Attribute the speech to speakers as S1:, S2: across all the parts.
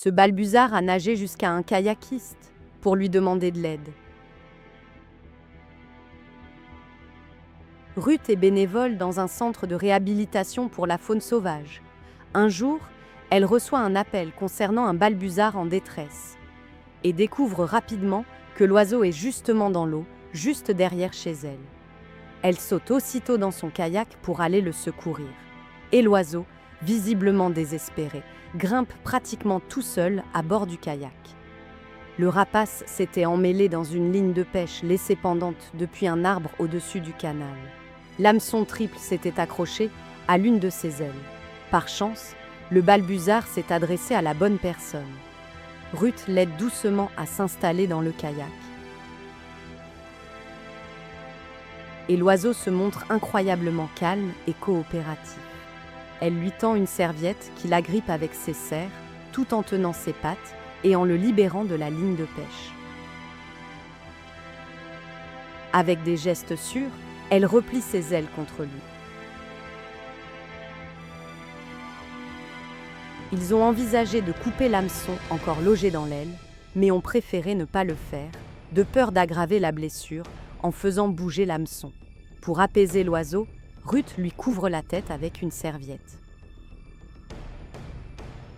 S1: Ce Balbuzard a nagé jusqu'à un kayakiste pour lui demander de l'aide. Ruth est bénévole dans un centre de réhabilitation pour la faune sauvage. Un jour, elle reçoit un appel concernant un Balbuzard en détresse et découvre rapidement que l'oiseau est justement dans l'eau, juste derrière chez elle. Elle saute aussitôt dans son kayak pour aller le secourir. Et l'oiseau, visiblement désespéré, grimpe pratiquement tout seul à bord du kayak. Le rapace s'était emmêlé dans une ligne de pêche laissée pendante depuis un arbre au-dessus du canal. L'hameçon triple s'était accroché à l'une de ses ailes. Par chance, le Balbuzard s'est adressé à la bonne personne. Ruth l'aide doucement à s'installer dans le kayak. Et l'oiseau se montre incroyablement calme et coopératif. Elle lui tend une serviette qu'il agrippe avec ses serres, tout en tenant ses pattes et en le libérant de la ligne de pêche. Avec des gestes sûrs, elle replie ses ailes contre lui. Ils ont envisagé de couper l'hameçon encore logé dans l'aile, mais ont préféré ne pas le faire, de peur d'aggraver la blessure en faisant bouger l'hameçon. Pour apaiser l'oiseau, Ruth lui couvre la tête avec une serviette.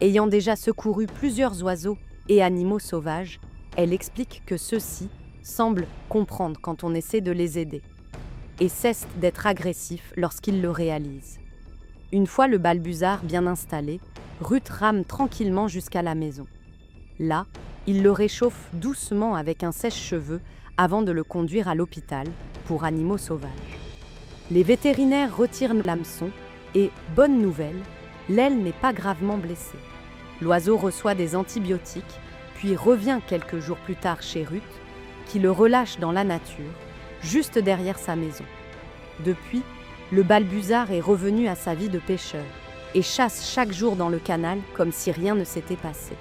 S1: Ayant déjà secouru plusieurs oiseaux et animaux sauvages, elle explique que ceux-ci semblent comprendre quand on essaie de les aider et cessent d'être agressifs lorsqu'ils le réalisent. Une fois le Balbuzard bien installé, Ruth rame tranquillement jusqu'à la maison. Là, il le réchauffe doucement avec un sèche-cheveux avant de le conduire à l'hôpital pour animaux sauvages. Les vétérinaires retirent l'hameçon et, bonne nouvelle, l'aile n'est pas gravement blessée. L'oiseau reçoit des antibiotiques, puis revient quelques jours plus tard chez Ruth, qui le relâche dans la nature, juste derrière sa maison. Depuis, le Balbuzard est revenu à sa vie de pêcheur et chasse chaque jour dans le canal comme si rien ne s'était passé.